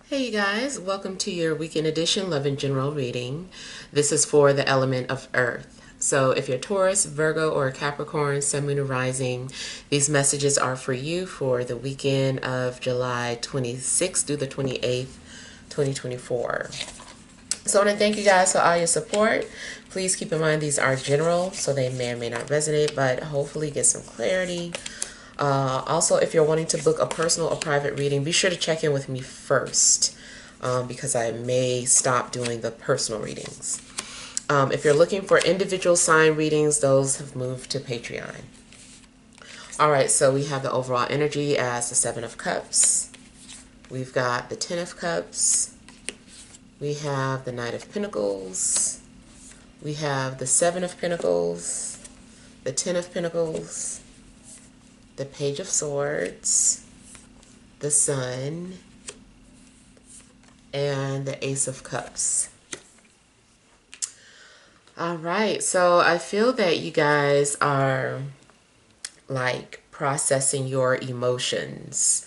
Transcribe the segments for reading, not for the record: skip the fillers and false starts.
Hey you guys, welcome to your weekend edition Love and General reading. This is for the element of Earth. So if you're Taurus, Virgo, or Capricorn, Sun, Moon, or Rising, these messages are for you for the weekend of July 26th through the 28th, 2024. So I want to thank you guys for all your support. Please keep in mind these are general, so they may or may not resonate, but hopefully get some clarity. Also, if you're wanting to book a personal or private reading, be sure to check in with me first because I may stop doing the personal readings. If you're looking for individual sign readings, those have moved to Patreon. All right, so we have the overall energy as the Seven of Cups. We've got the Ten of Cups. We have the Knight of Pentacles. We have the Seven of Pentacles, the Ten of Pentacles, the Page of Swords, the Sun, and the Ace of Cups. All right, so I feel that you guys are like processing your emotions.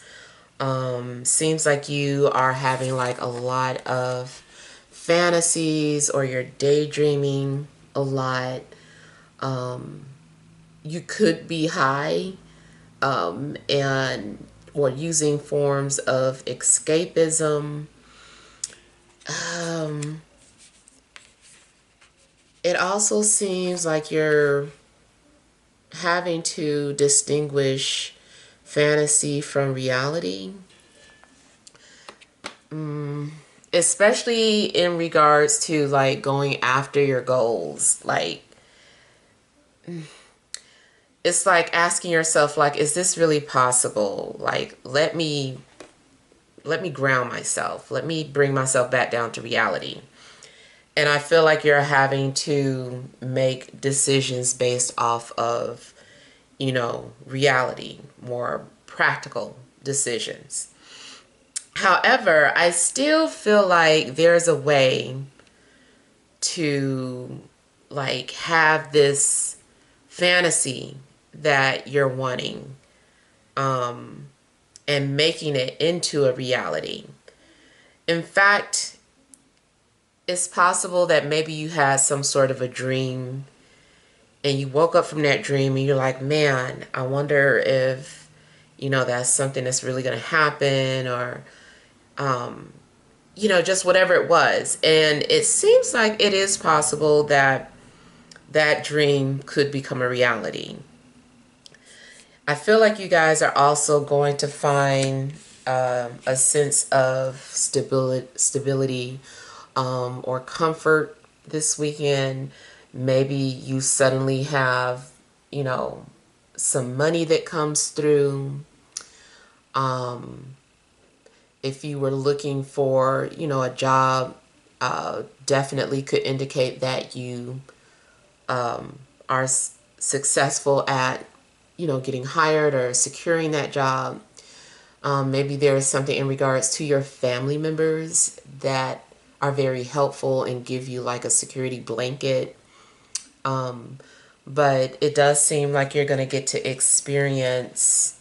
Seems like you are having like a lot of fantasies, or you're daydreaming a lot. You could be high and or using forms of escapism. It also seems like you're having to distinguish fantasy from reality, especially in regards to like going after your goals. Like, it's like asking yourself, like, is this really possible? Like, let me ground myself. Let me bring myself back down to reality. And I feel like you're having to make decisions based off of, reality, more practical decisions. However, I still feel like there's a way to like have this fantasy that you're wanting, and making it into a reality. In fact, it's possible that maybe you had some sort of a dream and you woke up from that dream and you're like, man, I wonder if, that's something that's really going to happen, or, just whatever it was. And it seems like it is possible that that dream could become a reality. I feel like you guys are also going to find a sense of stability or comfort this weekend. Maybe you suddenly have, some money that comes through. If you were looking for, a job, definitely could indicate that you are successful at, getting hired or securing that job. Maybe there is something in regards to your family members that are very helpful and give you like a security blanket. But it does seem like you're going to get to experience,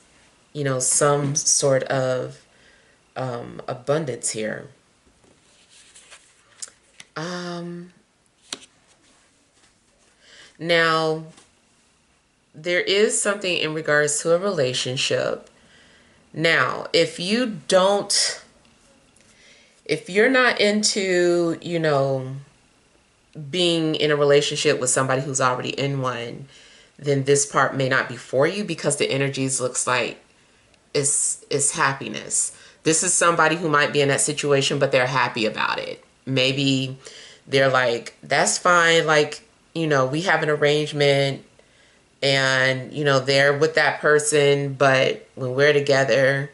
some sort of abundance here. Now, there is something in regards to a relationship. Now, if you're not into, being in a relationship with somebody who's already in one, then this part may not be for you, because the energies looks like it's happiness. This is somebody who might be in that situation, but they're happy about it. Maybe they're like, that's fine. Like, we have an arrangement and, they're with that person, but when we're together,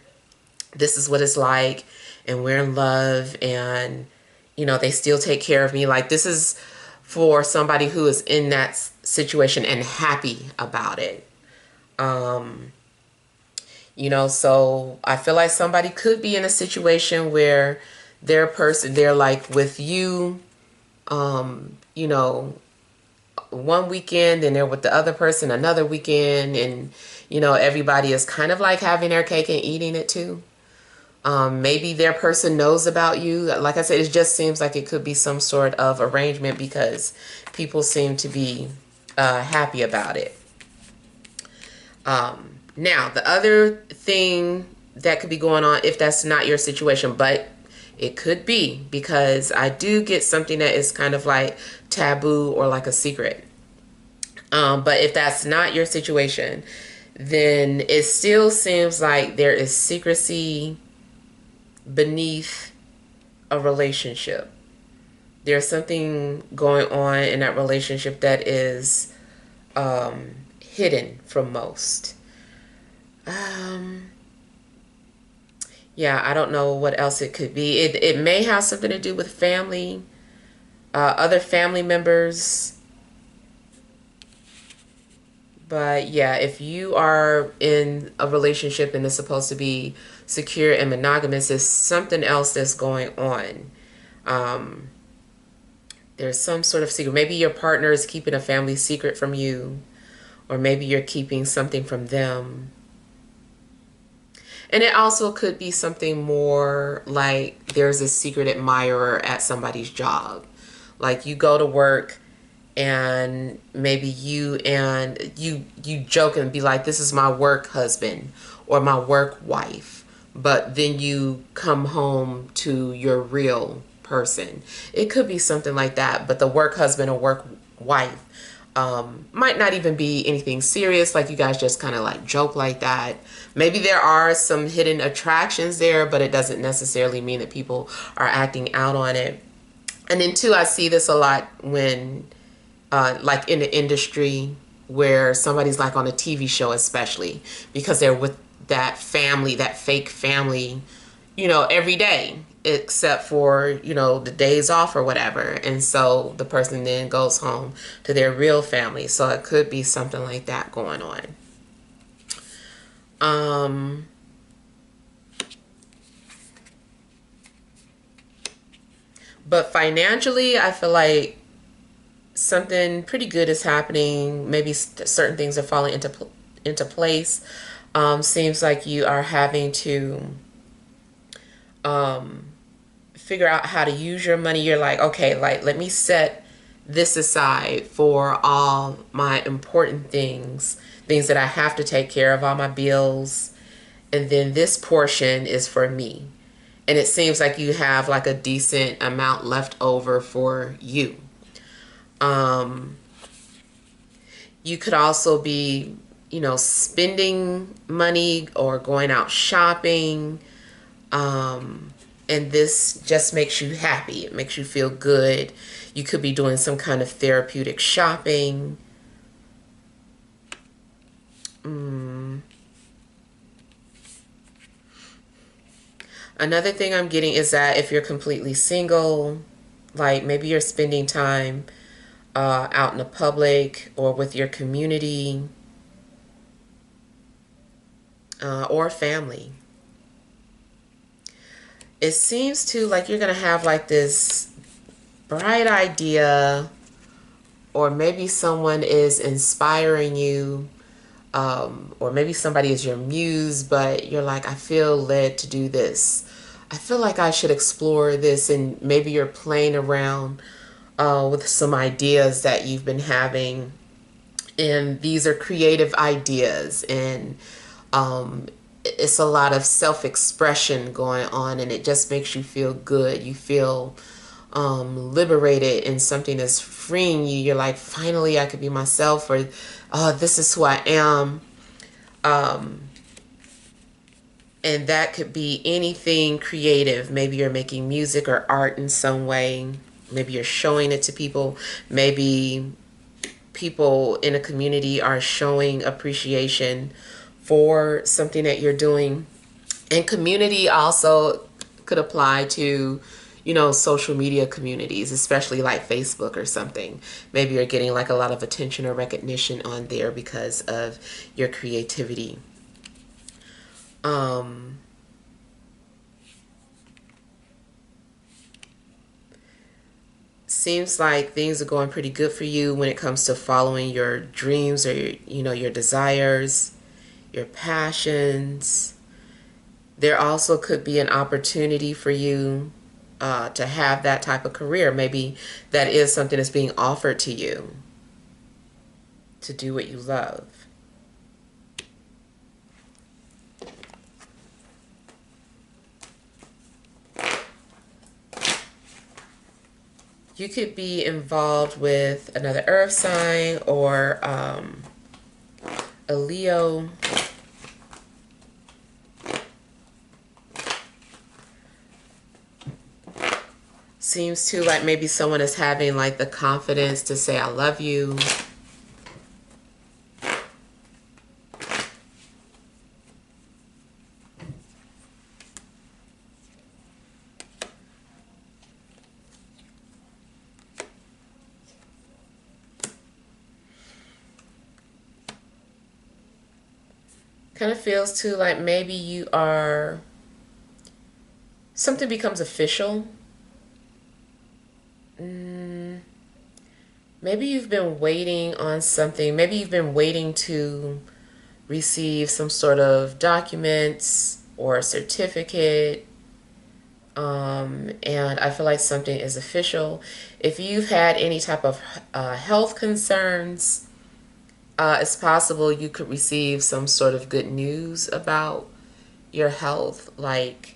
this is what it's like, and we're in love, and, they still take care of me. Like, this is for somebody who is in that situation and happy about it. So I feel like somebody could be in a situation where they're like with you, one weekend, and they're with the other person another weekend, and, everybody is kind of like having their cake and eating it too. Maybe their person knows about you. Like I said, it just seems like it could be some sort of arrangement because people seem to be happy about it. Now, the other thing that could be going on, if that's not your situation, but it could be, because I do get something that is kind of like taboo or like a secret. But if that's not your situation, then it still seems like there is secrecy beneath a relationship. There's something going on in that relationship that is hidden from most. Yeah, I don't know what else it could be. It may have something to do with family, other family members. But yeah, if you are in a relationship and it's supposed to be secure and monogamous, there's something else that's going on. There's some sort of secret. Maybe your partner is keeping a family secret from you, or maybe you're keeping something from them. And it also could be something more like there's a secret admirer at somebody's job. Like you go to work and maybe you joke and be like, this is my work husband or my work wife. But then you come home to your real person. It could be something like that. But the work husband or work wife might not even be anything serious, like you guys just kind of like joke like that. Maybe there are some hidden attractions there, but it doesn't necessarily mean that people are acting out on it. And then two, I see this a lot when like in the industry where somebody's like on a TV show, especially because they're with that family, that fake family, every day except for, the days off or whatever. And so the person then goes home to their real family. So it could be something like that going on. But financially, I feel like something pretty good is happening. Maybe certain things are falling into place. Seems like you are having to figure out how to use your money. You're like, okay, like let me set this aside for all my important things that I have to take care of, all my bills, and then this portion is for me. And it seems like you have like a decent amount left over for you. You could also be, spending money or going out shopping. And this just makes you happy. It makes you feel good. You could be doing some kind of therapeutic shopping. Another thing I'm getting is that if you're completely single, like maybe you're spending time out in the public or with your community or family. It seems to like you're going to have like this bright idea, or maybe someone is inspiring you, or maybe somebody is your muse, but you're like, I feel led to do this. I feel like I should explore this, and maybe you're playing around with some ideas that you've been having, and these are creative ideas, and it's a lot of self-expression going on, and it just makes you feel good. You feel liberated, and something is freeing you. You're like, finally I could be myself, or this is who I am. And that could be anything creative. Maybe you're making music or art in some way. Maybe you're showing it to people. Maybe people in a community are showing appreciation for something that you're doing. And community also could apply to, social media communities, especially like Facebook or something. Maybe you're getting like a lot of attention or recognition on there because of your creativity. Seems like things are going pretty good for you when it comes to following your dreams or your desires, your passions. There also could be an opportunity for you to have that type of career. Maybe that is something that's being offered to you to do what you love. You could be involved with another earth sign or a Leo. Seems to like maybe someone is having like the confidence to say I love you. Kind of feels too like maybe you are, something becomes official. Maybe you've been waiting on something. Maybe you've been waiting to receive some sort of documents or a certificate. And I feel like something is official. If you've had any type of health concerns, it's possible you could receive some sort of good news about your health. Like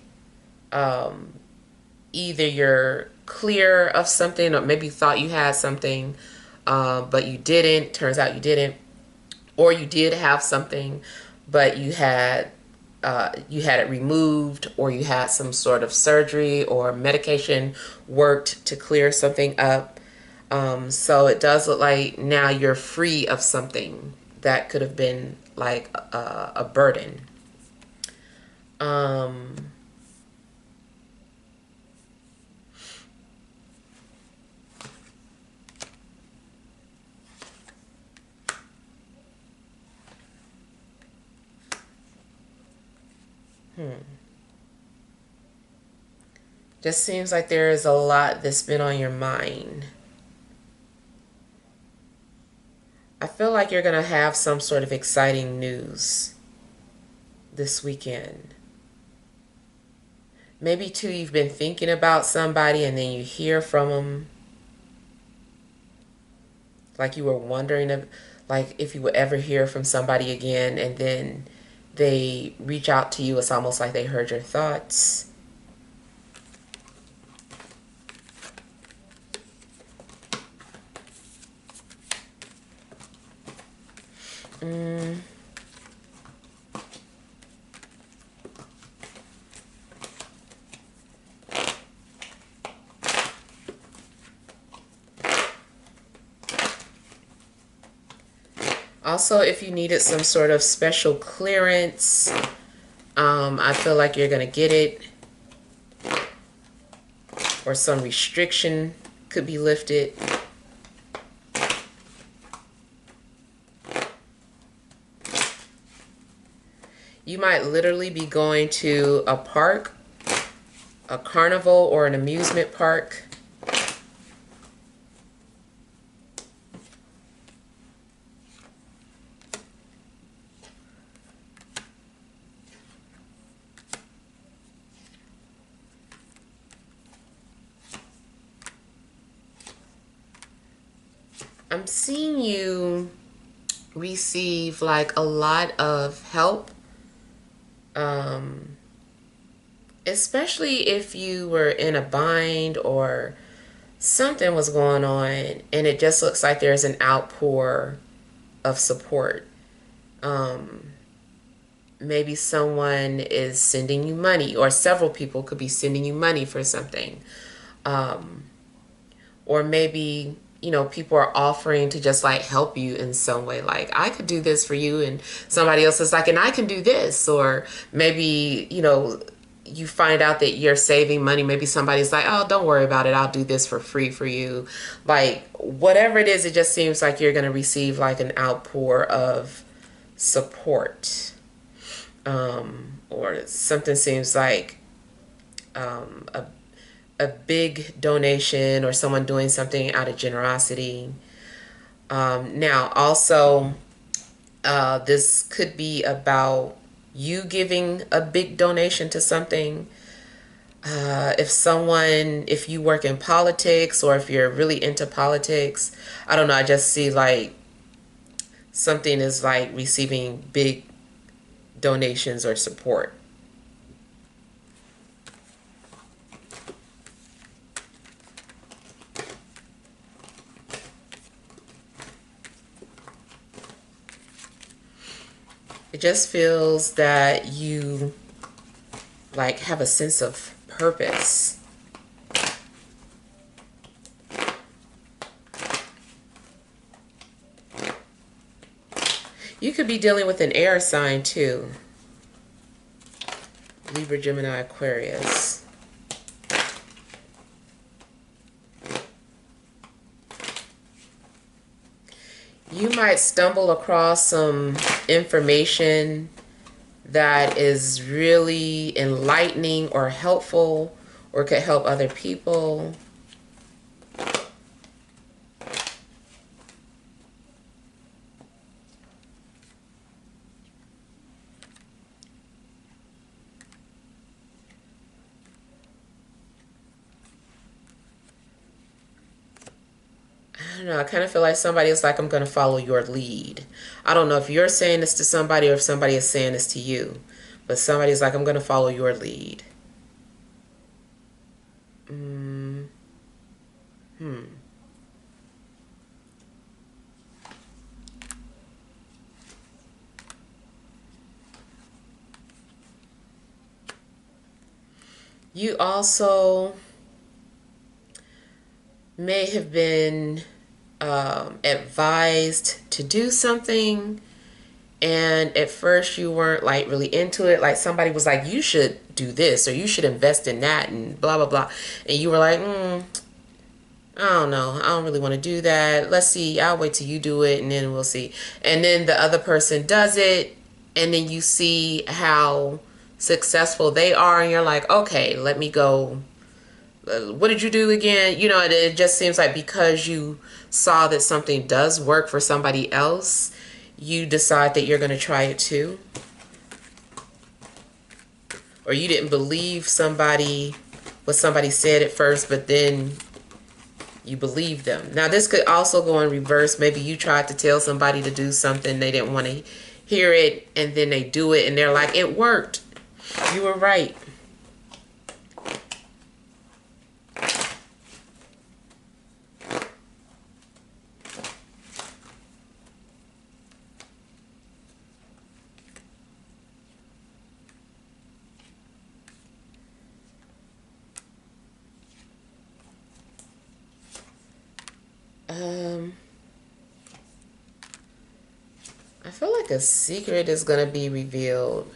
either you're clear of something, or maybe you thought you had something, but you didn't. Turns out you didn't. Or you did have something, but you had it removed, or you had some sort of surgery or medication worked to clear something up. So it does look like now you're free of something that could have been like a burden. Just seems like there is a lot that's been on your mind. I feel like you're going to have some sort of exciting news this weekend. Maybe too, you've been thinking about somebody and then you hear from them. Like you were wondering if you would ever hear from somebody again, and then they reach out to you. It's almost like they heard your thoughts. Also, if you needed some sort of special clearance, I feel like you're going to get it. Or some restriction could be lifted. You might literally be going to a park, a carnival, or an amusement park. I'm seeing you receive like a lot of help, especially if you were in a bind or something was going on, and it just looks like there's an outpour of support. Maybe someone is sending you money, or several people could be sending you money for something. Or maybe, people are offering to just like help you in some way. Like, I could do this for you, and somebody else is like, and I can do this. Or maybe, you find out that you're saving money. Maybe somebody's like, oh, don't worry about it. I'll do this for free for you. Like, whatever it is, it just seems like you're going to receive like an outpour of support. Or something seems like a big donation, or someone doing something out of generosity. Now, also, this could be about you giving a big donation to something. If you work in politics or if you're really into politics, I don't know, I just see like something is like receiving big donations or support. It just feels that you like have a sense of purpose. You could be dealing with an air sign too. Libra, Gemini, Aquarius. You might stumble across some information that is really enlightening or helpful or could help other people. I don't know, I kind of feel like somebody is like, I'm going to follow your lead. I don't know if you're saying this to somebody or if somebody is saying this to you, but somebody's like, I'm going to follow your lead. You also may have been advised to do something, and at first you weren't like really into it. Like somebody was like, you should do this or you should invest in that and blah blah blah, and you were like, I don't know, I don't really want to do that. Let's see, I'll wait till you do it and then we'll see. And then the other person does it, and then you see how successful they are, and you're like, okay, let me go. What did you do again? You know, it just seems like because you saw that something does work for somebody else, you decide that you're going to try it too. Or you didn't believe what somebody said at first, but then you believe them. Now, this could also go in reverse. Maybe you tried to tell somebody to do something, they didn't want to hear it, and then they do it, and they're like, it worked. You were right. I feel like a secret is going to be revealed.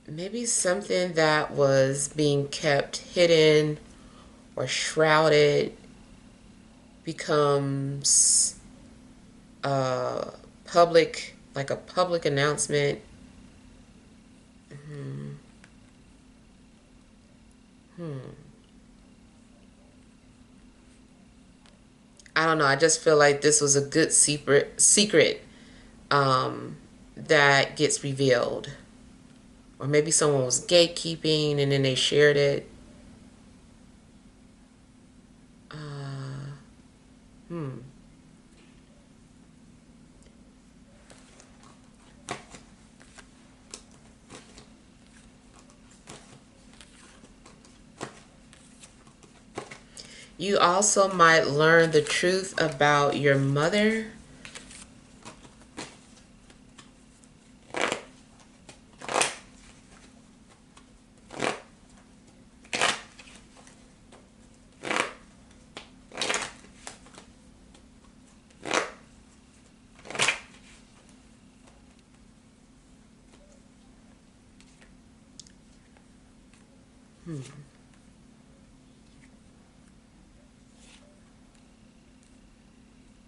Maybe something that was being kept hidden or shrouded becomes public, like a public announcement. I don't know. I just feel like this was a good secret that gets revealed. Or maybe someone was gatekeeping and then they shared it. You also might learn the truth about your mother.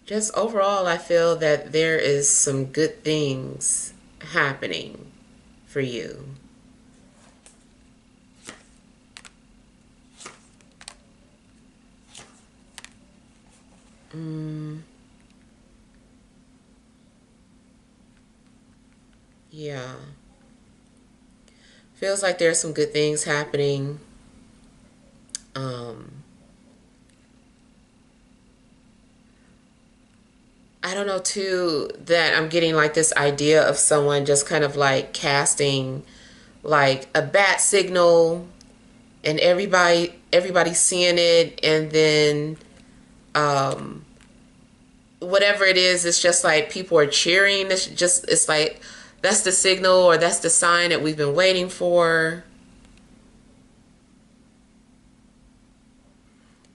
Just overall, I feel that there is some good things happening for you. Yeah. Feels like there's some good things happening. Um, I don't know too that I'm getting like this idea of someone just kind of like casting like a bat signal, and everybody's seeing it, and then um whatever it is, it's just like people are cheering. It's like that's the signal, or that's the sign that we've been waiting for.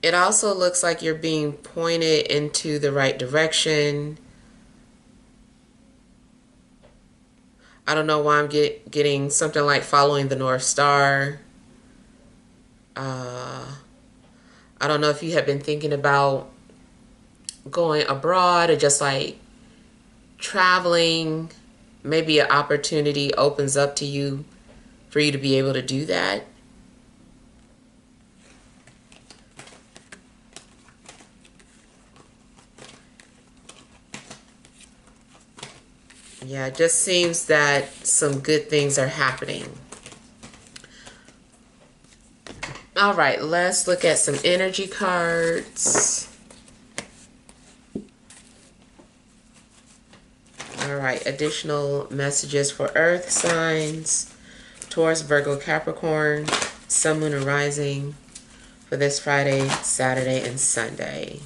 It also looks like you're being pointed into the right direction. I don't know why I'm getting something like following the North Star. Uh, I don't know if you have been thinking about going abroad or just like traveling. Maybe an opportunity opens up to you for you to be able to do that. Yeah, it just seems that some good things are happening. All right, let's look at some energy cards. All right, additional messages for Earth signs, Taurus, Virgo, Capricorn, Sun, Moon, and Rising for this Friday, Saturday, and Sunday.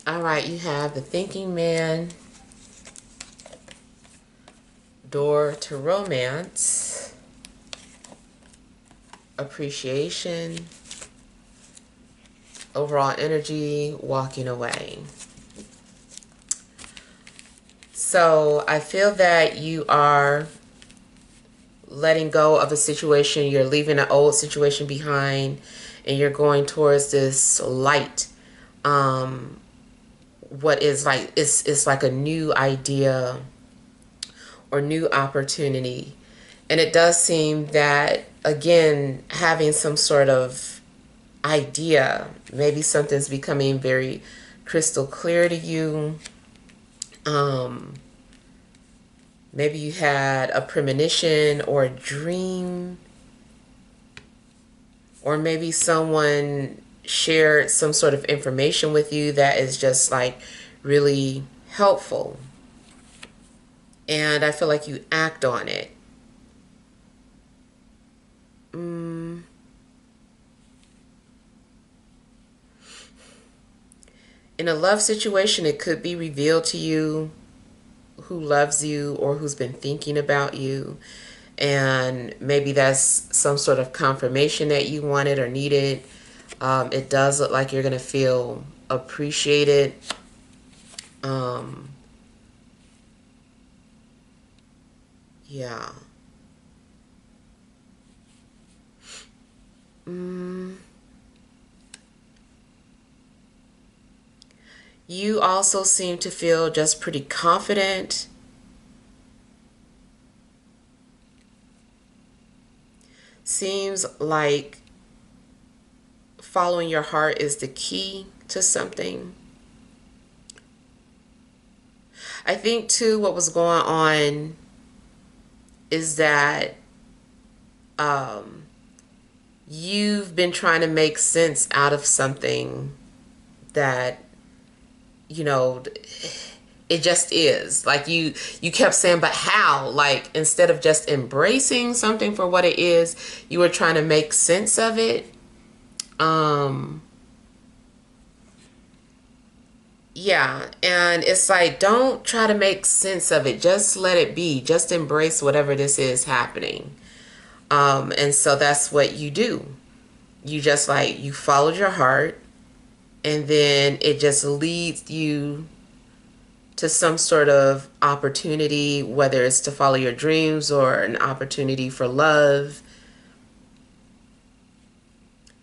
All right, you have the Thinking Man, Door to Romance, Appreciation, Overall Energy, Walking Away. So I feel that you are letting go of a situation. You're leaving an old situation behind, and you're going towards this light. What is like, it's like a new idea or new opportunity. And it does seem that, again, having some sort of idea, maybe something's becoming very crystal clear to you. Maybe you had a premonition or a dream, or maybe someone shared some sort of information with you that is just like really helpful. And I feel like you act on it. In a love situation, it could be revealed to you who loves you or who's been thinking about you. And maybe that's some sort of confirmation that you wanted or needed. It does look like you're going to feel appreciated. Yeah. You also seem to feel just pretty confident. Seems like following your heart is the key to something. I think too what was going on is that you've been trying to make sense out of something that, you know, it just is. Like you kept saying, but how? Like, instead of just embracing something for what it is, you were trying to make sense of it. Yeah, and it's like, don't try to make sense of it. Just let it be. Just embrace whatever this is happening. And so that's what you do. You just like, you followed your heart, and then it just leads you to some sort of opportunity, whether it's to follow your dreams or an opportunity for love.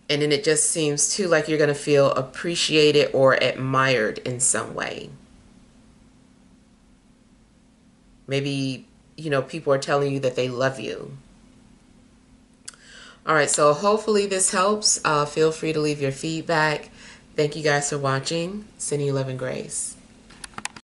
And then it just seems too like you're going to feel appreciated or admired in some way. Maybe, people are telling you that they love you. All right, so hopefully this helps. Feel free to leave your feedback. Thank you guys for watching. Sending you love and grace.